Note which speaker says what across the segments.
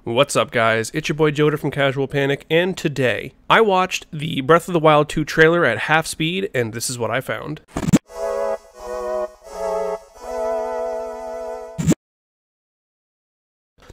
Speaker 1: What's up, guys? It's your boy Jhota from Casual Panic, and today I watched the Breath of the Wild 2 trailer at half speed, and this is what I found.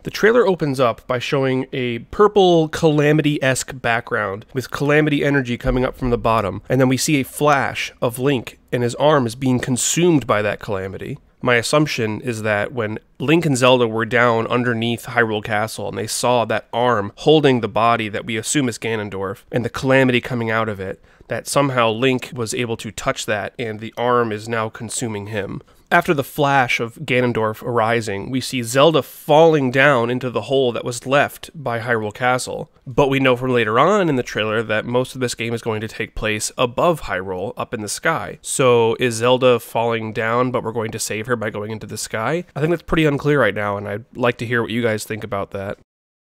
Speaker 1: The trailer opens up by showing a purple Calamity-esque background with Calamity energy coming up from the bottom, and then we see a flash of Link, and his arm is being consumed by that Calamity. My assumption is that when Link and Zelda were down underneath Hyrule Castle and they saw that arm holding the body that we assume is Ganondorf and the Calamity coming out of it, that somehow Link was able to touch that and the arm is now consuming him. After the flash of Ganondorf arising, we see Zelda falling down into the hole that was left by Hyrule Castle. But we know from later on in the trailer that most of this game is going to take place above Hyrule, up in the sky. So is Zelda falling down, but we're going to save her by going into the sky? I think that's pretty unclear right now, and I'd like to hear what you guys think about that.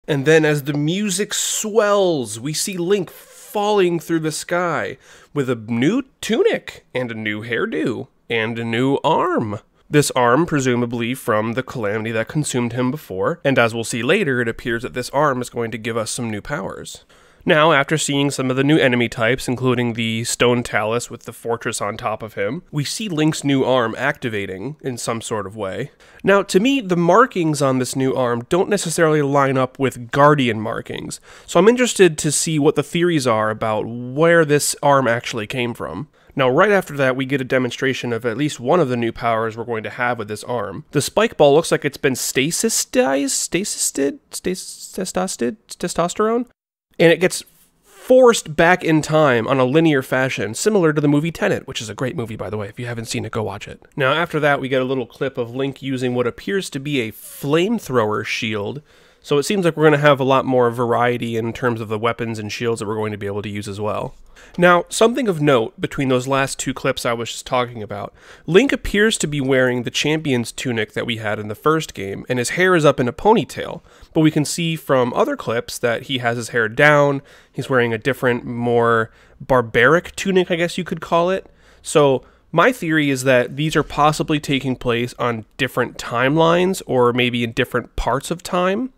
Speaker 1: And then as the music swells, we see Link falling through the sky with a new tunic and a new hairdo. And a new arm. This arm, presumably from the Calamity that consumed him before, and as we'll see later, it appears that this arm is going to give us some new powers. Now, after seeing some of the new enemy types, including the Stone Talus with the fortress on top of him, we see Link's new arm activating in some sort of way. Now, to me, the markings on this new arm don't necessarily line up with Guardian markings, so I'm interested to see what the theories are about where this arm actually came from. Now, right after that, we get a demonstration of at least one of the new powers we're going to have with this arm. The spike ball looks like it's been testosterone, and it gets forced back in time on a linear fashion, similar to the movie Tenet, which is a great movie, by the way. If you haven't seen it, go watch it. Now, after that, we get a little clip of Link using what appears to be a flamethrower shield. So it seems like we're going to have a lot more variety in terms of the weapons and shields that we're going to be able to use as well. Now, something of note between those last two clips I was just talking about, Link appears to be wearing the champion's tunic that we had in the first game, and his hair is up in a ponytail, but we can see from other clips that he has his hair down, he's wearing a different, more barbaric tunic, I guess you could call it. So my theory is that these are possibly taking place on different timelines, or maybe in different parts of time.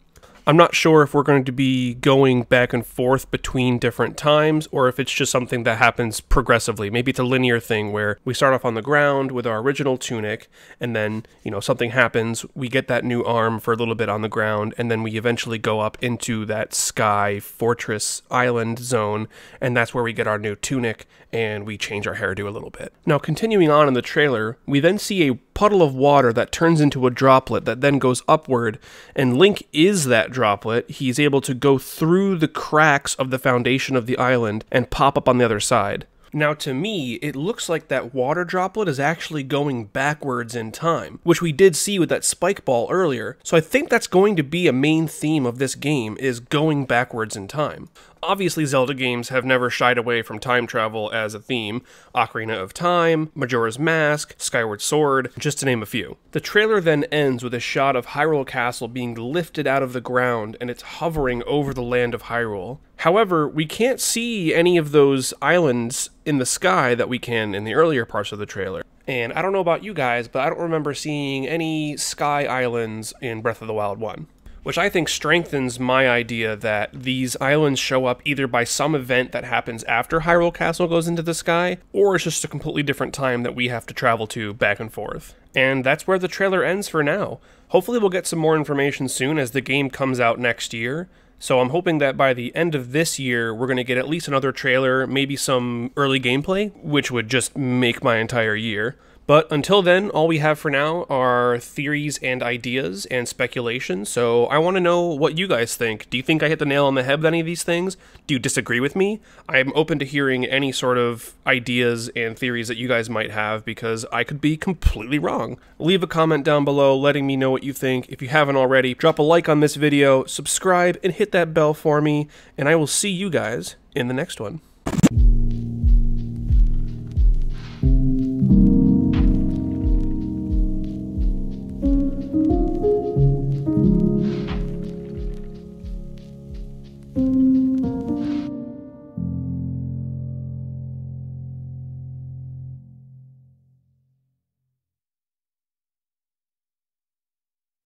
Speaker 1: I'm not sure if we're going to be going back and forth between different times or if it's just something that happens progressively. Maybe it's a linear thing where we start off on the ground with our original tunic and then, something happens, we get that new arm for a little bit on the ground, and then we eventually go up into that sky fortress island zone, and that's where we get our new tunic and we change our hairdo a little bit. Now, continuing on in the trailer, we then see a puddle of water that turns into a droplet that then goes upward, and Link is that droplet. He's able to go through the cracks of the foundation of the island and pop up on the other side. Now, to me, it looks like that water droplet is actually going backwards in time, which we did see with that spike ball earlier, so I think that's going to be a main theme of this game, is going backwards in time. Obviously, Zelda games have never shied away from time travel as a theme. Ocarina of Time, Majora's Mask, Skyward Sword, just to name a few. The trailer then ends with a shot of Hyrule Castle being lifted out of the ground, and it's hovering over the land of Hyrule. However, we can't see any of those islands in the sky that we can in the earlier parts of the trailer. And I don't know about you guys, but I don't remember seeing any sky islands in Breath of the Wild 1. Which I think strengthens my idea that these islands show up either by some event that happens after Hyrule Castle goes into the sky, or it's just a completely different time that we have to travel to back and forth. And that's where the trailer ends for now. Hopefully we'll get some more information soon as the game comes out next year. So I'm hoping that by the end of this year, we're going to get at least another trailer, maybe some early gameplay, which would just make my entire year. But until then, all we have for now are theories and ideas and speculation, so I want to know what you guys think. Do you think I hit the nail on the head with any of these things? Do you disagree with me? I'm open to hearing any sort of ideas and theories that you guys might have, because I could be completely wrong. Leave a comment down below letting me know what you think. If you haven't already, drop a like on this video, subscribe, and hit that bell for me, and I will see you guys in the next one.